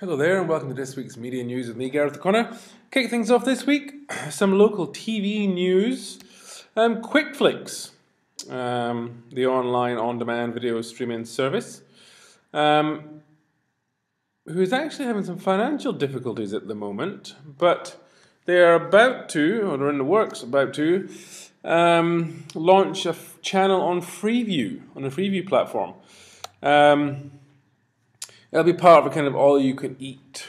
Hello there and welcome to this week's media news with me, Gareth. Kick things off this week, some local TV news. QuickFlix, the online on-demand video streaming service, who's actually having some financial difficulties at the moment, but they're about to, or they're in the works about to, launch a channel on Freeview, on the Freeview platform. It'll be part of a kind of all-you-can-eat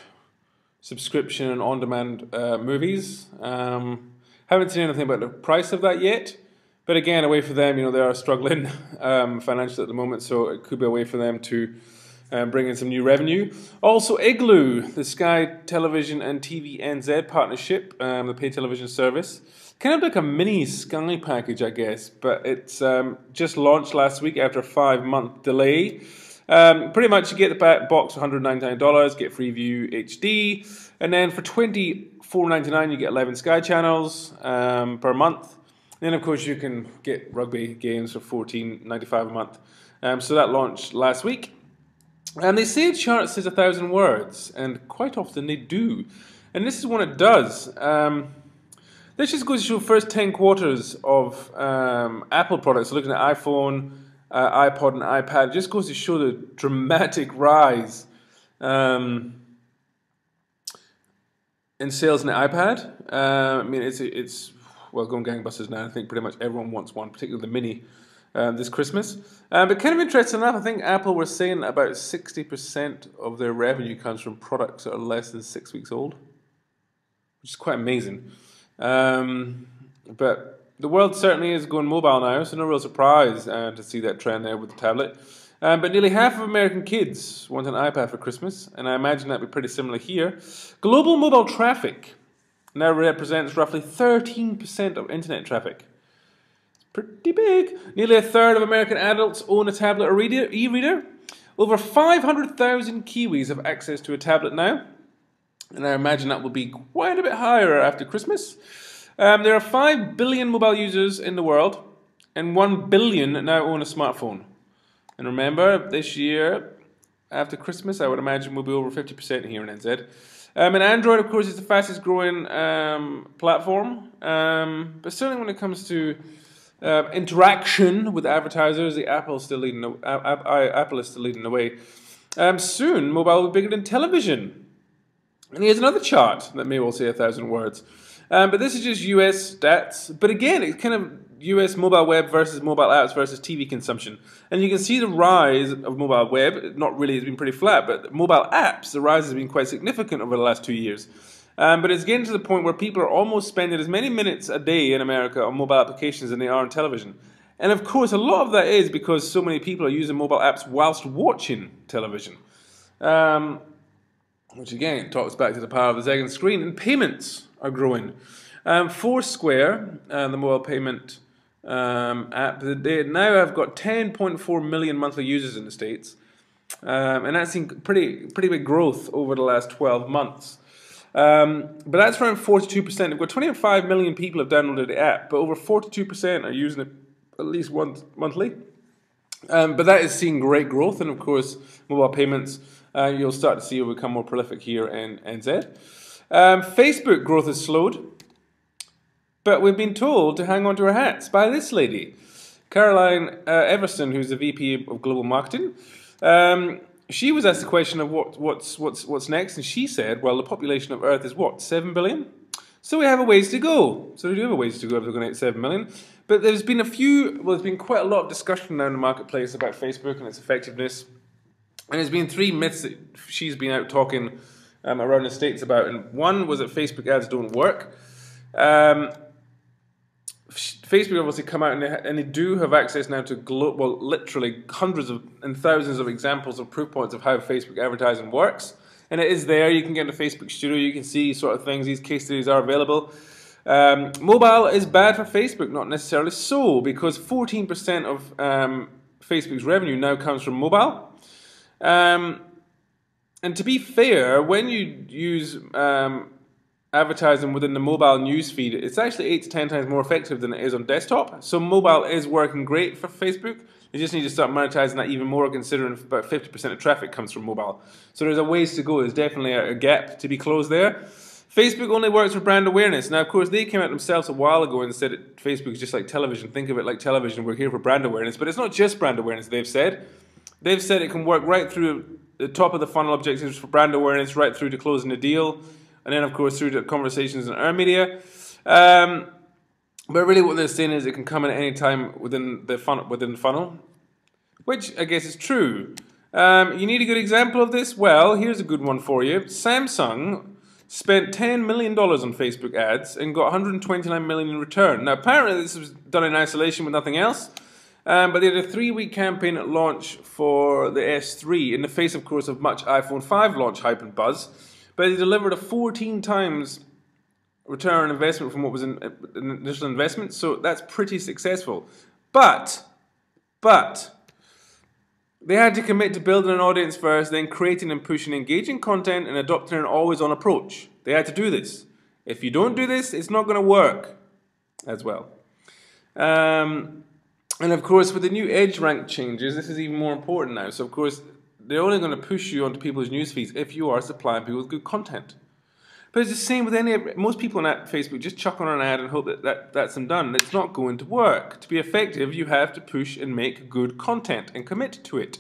subscription and on-demand movies. Haven't seen anything about the price of that yet, but again, a way for them, they are struggling financially at the moment, so it could be a way for them to bring in some new revenue. Also, Igloo, the Sky Television and TV NZ partnership, the pay television service, kind of like a mini Sky package, I guess, but it's just launched last week after a 5-month delay. Pretty much you get the box for $199, get Freeview HD, and then for $24.99 you get 11 Sky channels per month. And then of course you can get rugby games for $14.95 a month. So that launched last week. And they say chart says 1,000 words, and quite often they do. And this is when it does. This just goes to show first 10 quarters of Apple products, looking at iPhone, iPod and iPad. It just goes to show the dramatic rise in sales in the iPad. I mean, it's well going gangbusters now. I think pretty much everyone wants one, particularly the mini, this Christmas. But kind of interesting enough, I think Apple was saying about 60% of their revenue comes from products that are less than 6 weeks old, which is quite amazing. But the world certainly is going mobile now, so no real surprise to see that trend there with the tablet. But nearly half of American kids want an iPad for Christmas, and I imagine that would be pretty similar here. Global mobile traffic now represents roughly 13% of internet traffic. It's pretty big. Nearly a third of American adults own a tablet or e-reader. Over 500,000 Kiwis have access to a tablet now, and I imagine that will be quite a bit higher after Christmas. There are 5 billion mobile users in the world, and 1 billion now own a smartphone. And remember, this year, after Christmas, I would imagine we'll be over 50% here in NZ. And Android, of course, is the fastest growing platform. But certainly when it comes to interaction with advertisers, Apple is still leading the way. Soon, mobile will be bigger than television. And here's another chart that may well say 1,000 words. But this is just US stats. But again, it's kind of US mobile web versus mobile apps versus TV consumption. And you can see the rise of mobile web. Not really, it's been pretty flat, but mobile apps, the rise has been quite significant over the last 2 years. But it's getting to the point where people are almost spending as many minutes a day in America on mobile applications than they are on television. And of course, a lot of that is because so many people are using mobile apps whilst watching television. Which again talks back to the power of the second screen. And payments are growing. Foursquare, the mobile payment app, they now have got 10.4 million monthly users in the States. And that's seen pretty big growth over the last 12 months. But that's around 42%. They've got 25 million people have downloaded the app, but over 42% are using it at least once monthly. But that is seeing great growth, and of course, mobile payments you'll start to see will become more prolific here in NZ. Facebook growth has slowed, but we've been told to hang on to our hats by this lady, Caroline Everson, who's the VP of Global Marketing. She was asked the question of what's next, and she said, well, the population of Earth is what, 7 billion? So we have a ways to go. So we do have a ways to go if we're going to hit 7 million. But there's been there's been quite a lot of discussion now in the marketplace about Facebook and its effectiveness. And there's been 3 myths that she's been out talking around the States about. And one was that Facebook ads don't work. Facebook obviously come out and they do have access now to literally hundreds and thousands of examples of proof points of how Facebook advertising works. And it is there. You can get into Facebook Studio. You can see sort of things. These case studies are available. Mobile is bad for Facebook, not necessarily so, because 14% of Facebook's revenue now comes from mobile. And to be fair, when you use advertising within the mobile newsfeed, it's actually 8 to 10 times more effective than it is on desktop. So mobile is working great for Facebook. You just need to start monetizing that even more, considering about 50% of traffic comes from mobile. So there's a ways to go. There's definitely a gap to be closed there. Facebook only works for brand awareness. Now, of course, they came out themselves a while ago and said that Facebook is just like television. Think of it like television. We're here for brand awareness. But it's not just brand awareness, they've said. They've said it can work right through the top of the funnel objectives for brand awareness, right through to closing the deal, and then, of course, through to conversations in our media. But really what they're saying is it can come at any time within the funnel, which I guess is true. You need a good example of this? Well, here's a good one for you. Samsung spent $10 million on Facebook ads and got $129 million in return. Now, apparently this was done in isolation with nothing else, but they had a 3-week campaign at launch for the S3 in the face, of course, of much iPhone 5 launch hype and buzz. But they delivered a 14 times return on investment from what was an initial investment, so that's pretty successful. But they had to commit to building an audience first, then creating and pushing engaging content and adopting an always-on approach. They had to do this. If you don't do this, it's not going to work as well. And of course, with the new edge rank changes, this is even more important now. So of course, they're only going to push you onto people's news feeds if you are supplying people with good content. But it's the same with most people on Facebook just chuck on an ad and hope that's them done. It's not going to work. To be effective, you have to push and make good content and commit to it.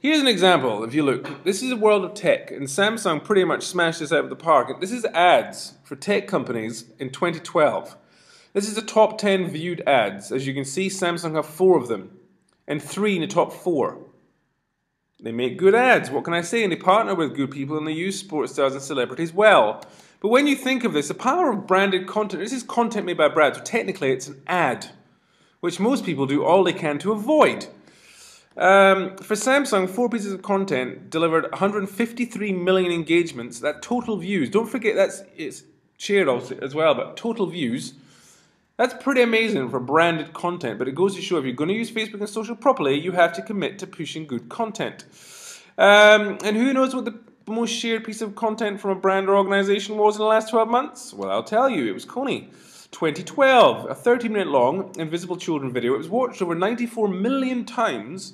Here's an example. If you look, this is a world of tech, and Samsung pretty much smashed this out of the park. This is ads for tech companies in 2012. This is the top 10 viewed ads. As you can see, Samsung have 4 of them, and 3 in the top 4. They make good ads, what can I say? And they partner with good people and they use sports stars and celebrities well. But when you think of this, the power of branded content, this is content made by brands, so technically it's an ad, which most people do all they can to avoid. For Samsung, 4 pieces of content delivered 153 million engagements, that total views. Don't forget it's shared also as well, but total views. That's pretty amazing for branded content, but it goes to show if you're going to use Facebook and social properly, you have to commit to pushing good content. And who knows what the most shared piece of content from a brand or organization was in the last 12 months? Well, I'll tell you, it was Coney. 2012, a 30-minute long Invisible Children video. It was watched over 94 million times,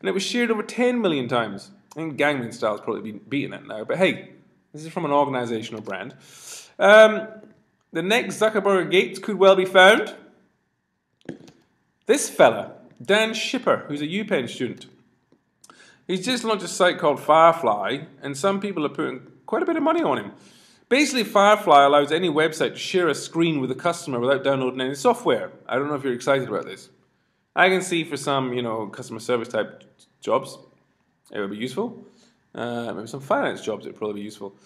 and it was shared over 10 million times. I think Gangnam Style's probably beating that now, but hey, this is from an organization or brand. The next Zuckerberg Gates could well be found. This fella, Dan Shipper, who's a UPenn student. He's just launched a site called Firefly, and some people are putting quite a bit of money on him. Basically, Firefly allows any website to share a screen with a customer without downloading any software. I don't know if you're excited about this. I can see for some, customer service type jobs, it would be useful. Maybe some finance jobs, it would probably be useful.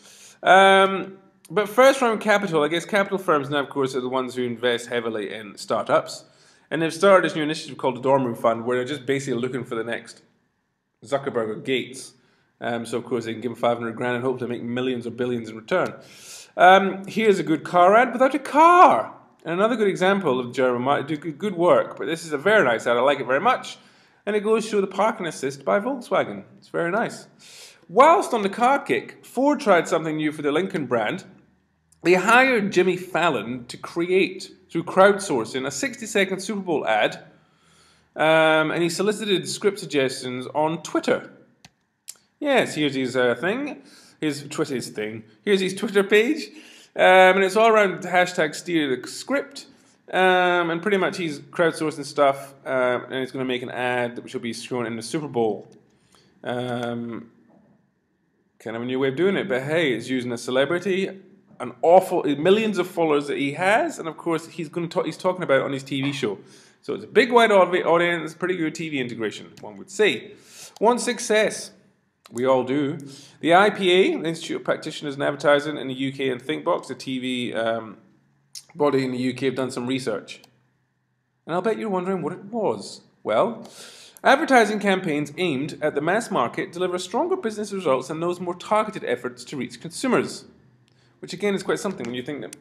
But first round capital, I guess capital firms now, of course, are the ones who invest heavily in startups. And they've started this new initiative called the Dorm Room Fund, where they're just basically looking for the next Zuckerberg or Gates. So, of course, they can give them 500 grand and hope to make millions or billions in return. Here's a good car ad without a car. And another good example of German market, do good work. But this is a very nice ad. I like it very much. And it goes to show the parking assist by Volkswagen. It's very nice. Whilst on the car kick, Ford tried something new for the Lincoln brand. They hired Jimmy Fallon to create, through crowdsourcing, a 60-second Super Bowl ad, and he solicited script suggestions on Twitter. Yes, here's his thing. Here's his Twitter page, and it's all around the hashtag steer the script, and pretty much he's crowdsourcing stuff, and he's going to make an ad which will be shown in the Super Bowl. Kind of a new way of doing it, but hey, it's using a celebrity, millions of followers that he has, and of course he's talking about it on his TV show. So it's a big wide audience, pretty good TV integration, one would say. One success, we all do. The IPA, the Institute of Practitioners in Advertising in the UK, and Thinkbox, the TV body in the UK, have done some research. And I'll bet you're wondering what it was. Well, advertising campaigns aimed at the mass market deliver stronger business results than those more targeted efforts to reach consumers. Which again is quite something when you think that,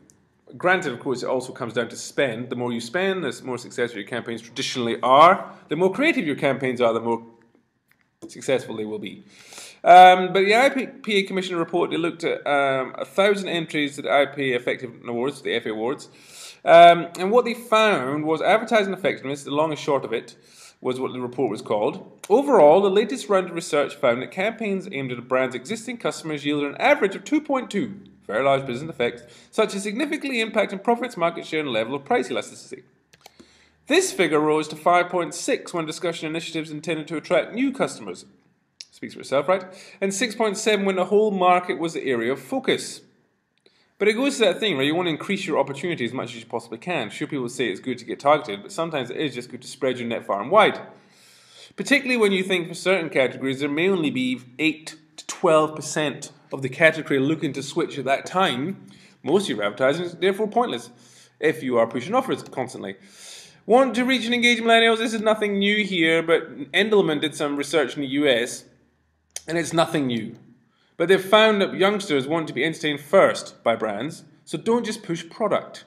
granted of course it also comes down to spend. The more you spend, the more successful your campaigns traditionally are. The more creative your campaigns are, the more successful they will be. But the IPA Commission report, they looked at 1,000 entries to the IPA Effectiveness Awards, the FA Awards, and what they found was advertising effectiveness, the long and short of it, was what the report was called. Overall, the latest round of research found that campaigns aimed at a brand's existing customers yielded an average of 2.2, very large business effects, such as significantly impacting profits, market share, and level of price elasticity. This figure rose to 5.6 when discussion initiatives intended to attract new customers. Speaks for itself, right? And 6.7 when the whole market was the area of focus. But it goes to that thing where you want to increase your opportunity as much as you possibly can. Sure, people say it's good to get targeted, but sometimes it is just good to spread your net far and wide. Particularly when you think for certain categories there may only be 8 to 12% of the category looking to switch at that time. Most of your advertising is therefore pointless if you are pushing offers constantly. Want to reach and engage millennials? This is nothing new here, but Endelman did some research in the US, and it's nothing new. But they've found that youngsters want to be entertained first by brands, so don't just push product.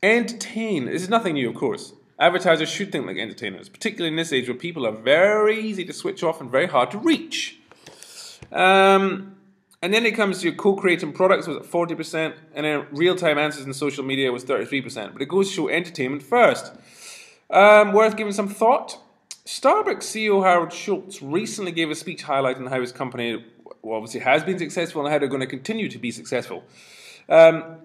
Entertain. This is nothing new, of course. Advertisers should think like entertainers, particularly in this age where people are very easy to switch off and very hard to reach. And then it comes to your co-creating products was at 40%, and then real-time answers in social media was 33%. But it goes to show entertainment first. Worth giving some thought. Starbucks CEO Howard Schultz recently gave a speech highlighting how his company obviously has been successful and how they're going to continue to be successful. And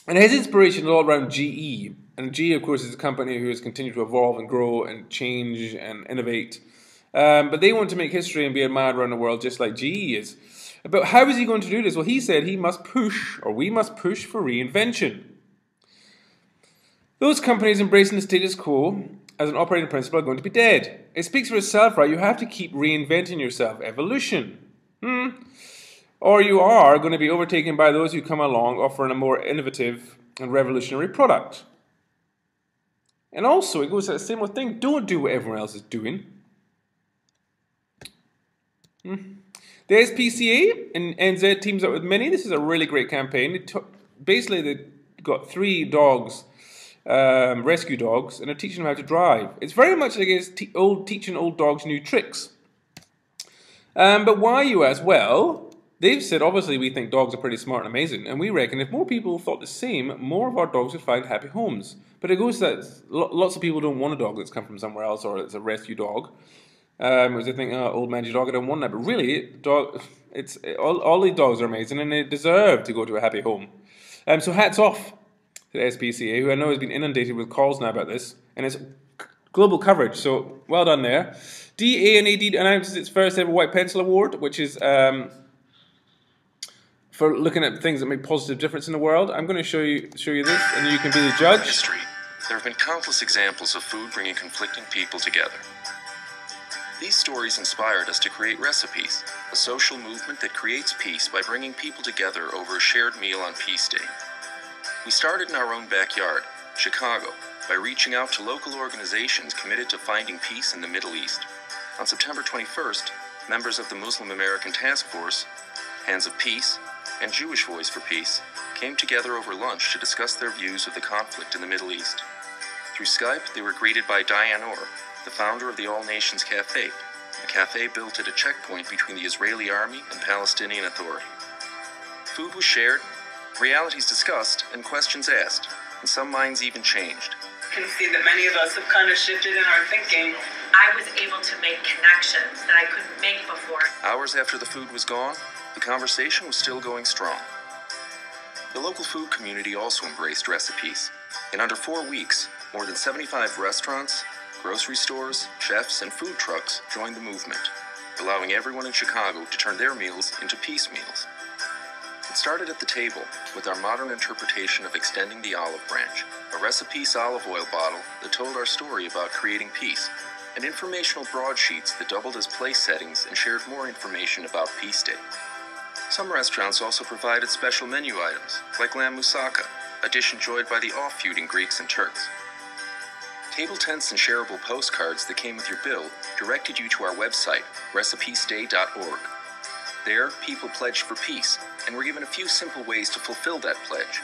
his inspiration is all around GE. And GE, of course, is a company who has continued to evolve and grow and change and innovate. But they want to make history and be admired around the world just like GE is. But how is he going to do this? Well, he said he must push, or we must push for reinvention. Those companies embracing the status quo as an operating principle are going to be dead. It speaks for itself, right? You have to keep reinventing yourself. Evolution. Or you are going to be overtaken by those who come along offering a more innovative and revolutionary product. And also, it goes to the same old thing. Don't do what everyone else is doing. The SPCA in NZ teams up with Mini. This is a really great campaign. Basically, they got 3 dogs, rescue dogs, and they're teaching them how to drive. It's very much like it's teaching old dogs new tricks. But why, you ask? Well, they've said, obviously, we think dogs are pretty smart and amazing, and we reckon if more people thought the same, more of our dogs would find happy homes. But it goes to that lots of people don't want a dog that's come from somewhere else, or it's a rescue dog. Because they think, oh, old mangy dog, I don't want that. But really, all these dogs are amazing, and they deserve to go to a happy home. So hats off to the SPCA, who I know has been inundated with calls now about this, and it's global coverage, so well done there. DA&AD announces its first ever White Pencil Award, which is for looking at things that make positive difference in the world. I'm going to show you this, and you can be the judge. History, there have been countless examples of food bringing conflicting people together. These stories inspired us to create Recipes, a social movement that creates peace by bringing people together over a shared meal on Peace Day. We started in our own backyard, Chicago, by reaching out to local organizations committed to finding peace in the Middle East. On September 21st, members of the Muslim American Task Force, Hands of Peace, and Jewish Voice for Peace came together over lunch to discuss their views of the conflict in the Middle East. Through Skype, they were greeted by Diane Orr, the founder of the All Nations Cafe, a cafe built at a checkpoint between the Israeli Army and Palestinian Authority. Food was shared, realities discussed, and questions asked, and some minds even changed. I can see that many of us have kind of shifted in our thinking. I was able to make connections that I couldn't make before. Hours after the food was gone, the conversation was still going strong. The local food community also embraced Recipes. In under 4 weeks, more than 75 restaurants, grocery stores, chefs, and food trucks joined the movement, allowing everyone in Chicago to turn their meals into peace meals. It started at the table with our modern interpretation of extending the olive branch, a Recipes olive oil bottle that told our story about creating peace, and informational broadsheets that doubled as place settings and shared more information about Peace Day. Some restaurants also provided special menu items, like lamb moussaka, a dish enjoyed by the off-feuding Greeks and Turks. Table tents and shareable postcards that came with your bill directed you to our website, recipesday.org. There, people pledged for peace and were given a few simple ways to fulfill that pledge.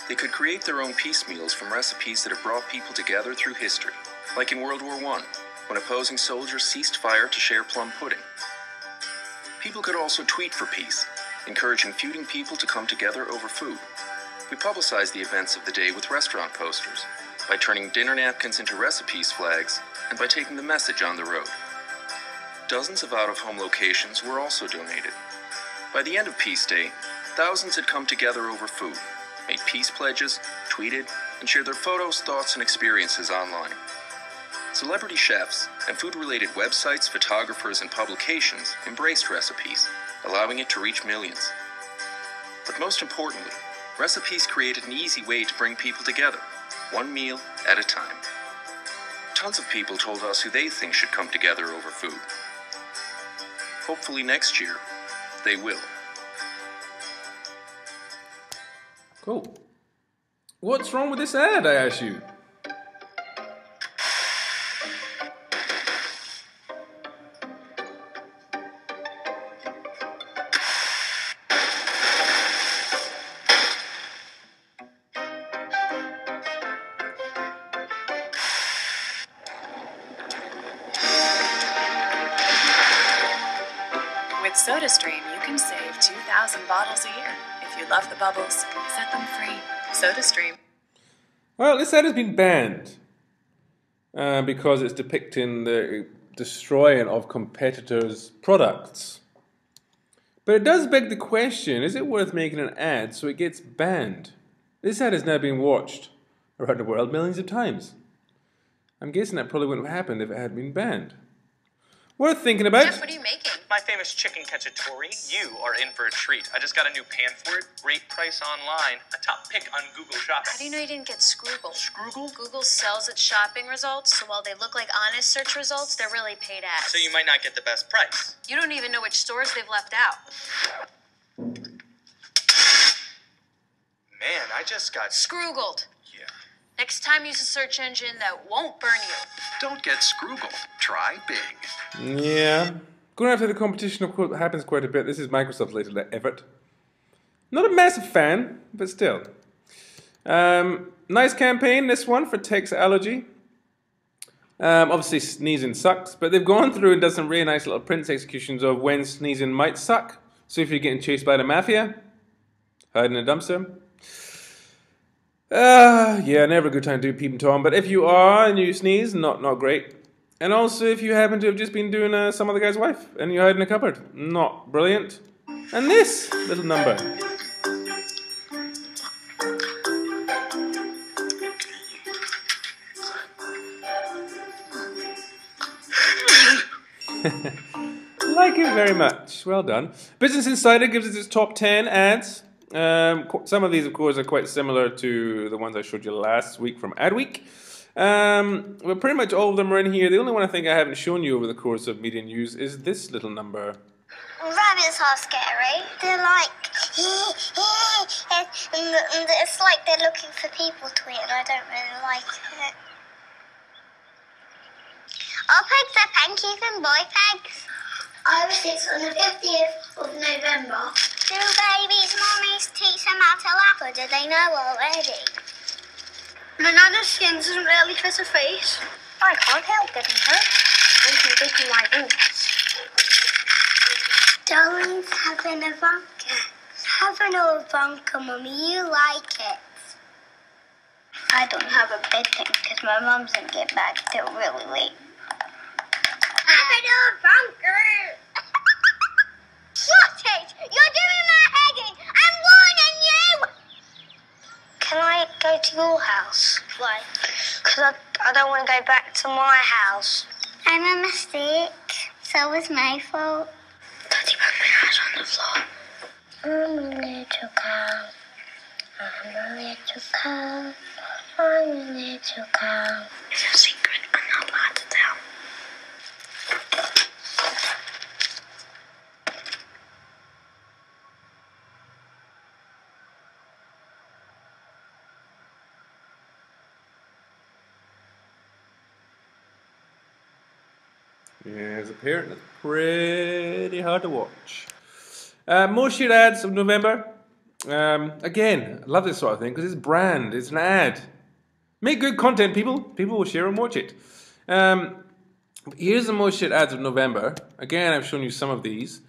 They could create their own peace meals from recipes that have brought people together through history, like in World War I, when opposing soldiers ceased fire to share plum pudding. People could also tweet for peace, encouraging feuding people to come together over food. We publicized the events of the day with restaurant posters, by turning dinner napkins into recipes flags, and by taking the message on the road. Dozens of out-of-home locations were also donated. By the end of Peace Day, thousands had come together over food, made peace pledges, tweeted, and shared their photos, thoughts, and experiences online. Celebrity chefs and food-related websites, photographers, and publications embraced recipes, allowing it to reach millions. But most importantly, recipes created an easy way to bring people together, one meal at a time. Tons of people told us who they think should come together over food. Hopefully next year, they will. Cool. What's wrong with this ad, I ask you? With SodaStream, you can save 2,000 bottles a year. If you love the bubbles, set them free. SodaStream. Well, this ad has been banned because it's depicting the destroying of competitors' products. But it does beg the question, is it worth making an ad so it gets banned? This ad has now been watched around the world millions of times. I'm guessing that probably wouldn't have happened if it had been banned. Worth thinking about. Jeff, what are you making? My famous chicken cacciatore. You are in for a treat. I just got a new pan for it. Great price online. A top pick on Google Shopping. How do you know you didn't get Scroogle? Scroogle? Google sells its shopping results, so while they look like honest search results, they're really paid ads. So you might not get the best price. You don't even know which stores they've left out. Man, I just got... Scroogled. Yeah. Next time, use a search engine that won't burn you. Don't get Scroogle. Try Bing. Yeah. Going after the competition, of course, happens quite a bit. This is Microsoft's latest effort. Not a massive fan, but still. Nice campaign, this one, for text allergy. Obviously, sneezing sucks, but they've gone through and done some really nice little print executions of when sneezing might suck. So if you're getting chased by the mafia, hide in a dumpster. Yeah, never a good time to do peep and tom, but if you are and you sneeze, not great. And also if you happen to have just been doing some other guy's wife and you hide in a cupboard, not brilliant. And this little number. Like it very much. Well done. Business Insider gives us its top 10 ads. Some of these, of course, are quite similar to the ones I showed you last week from Adweek. But pretty much all of them are in here. The only one I think I haven't shown you over the course of media news is this little number. Rabbits are scary. They're like, and it's like they're looking for people to eat, and I don't really like it. Our pigs are pankies and boy pigs. I was 6 on the 50th of November. Do babies' mummies teach them how to laugh, or do they know already? Banana's skin doesn't really fit her face. I can't help getting hurt. I'm too big for my boots. Darling's having a bunker. Having a bunker, Mummy. You like it. I don't have a bedtime because my mum doesn't get back till really late. Having a bunker! Shut it! You're doing my head in! I'm warning you! Can I go to your house? Why? Because I don't want to go back to my house. I'm a mistake. So was my fault. Daddy put my eyes on the floor. I'm a little cow. I'm a little cow. I'm a little cow. It's a secret I'm not allowed to tell. Yeah, as a parent, it's pretty hard to watch. Most shared ads of November. Again, I love this sort of thing because it's brand, it's an ad. Make good content, people. People will share and watch it. Here's the most shit ads of November. Again, I've shown you some of these.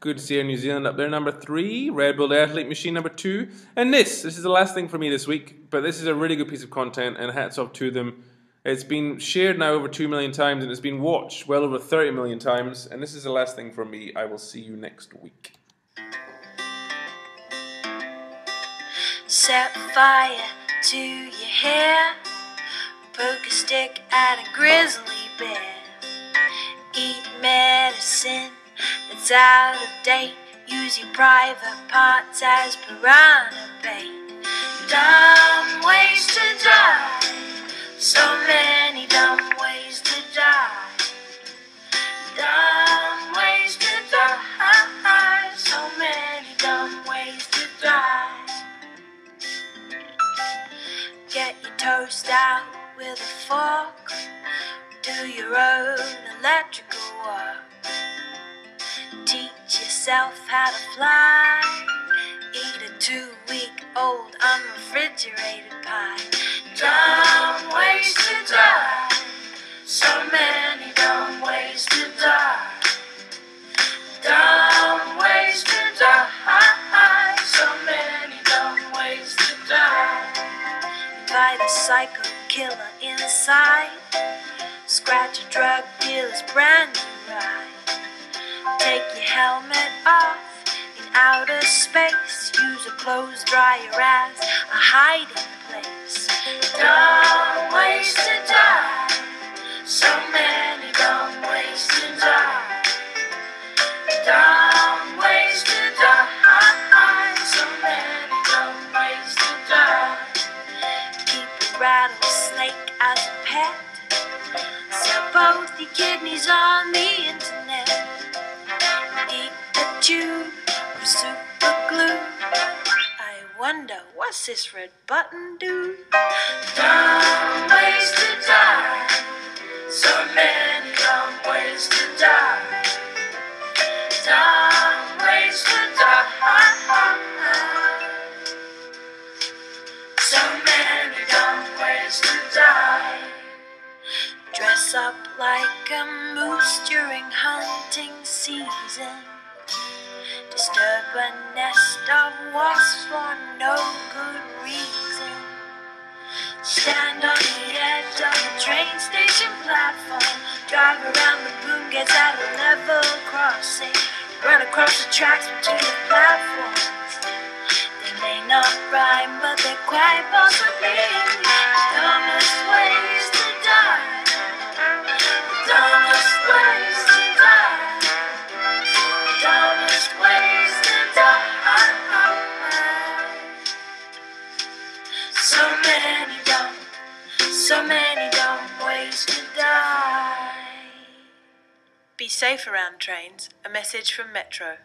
Good to see Air New Zealand up there, number 3. Red Bull Athlete Machine, number 2. And this is the last thing for me this week, but this is a really good piece of content, and hats off to them. It's been shared now over 2 million times, and it's been watched well over 30 million times. And this is the last thing from me. I will see you next week. Set fire to your hair, poke a stick at a grizzly bear, eat medicine that's out of date, use your private parts as piranha bait. Dumb ways to die, so many dumb ways to die. Dumb ways to die, so many dumb ways to die. Get your toast out with a fork, do your own electrical work. Teach yourself how to fly, eat a 2-week-old unrefrigerated pie. Dumb ways to die, so many dumb ways to die. Dumb ways to die, so many dumb ways to die. Invite a psycho killer inside, scratch a drug dealer's brand new ride. Take your helmet off in outer space, use a clothes dryer as a hiding place. Dumb ways to die, so many dumb ways to die. Dumb ways to die, so many dumb ways to die. Keep a rattlesnake as a pet, sell both your kidneys on the internet. Eat a tube of super glue, I wonder what's this red button do? Dumb ways to die, so many dumb ways to die. Dumb ways to die, so many dumb ways to die. Dress up like a moose during hunting season, disturb a nest of wasps for no good reason. Stand on the edge of the train station platform, drive around the boom gates at a level crossing, run across the tracks between the platforms. They may not rhyme, but they're quite possibly the dumbest ways to die. The dumbest ways to die. The dumbest ways to die. So many dumb ways to die. Be safe around trains. A message from Metro.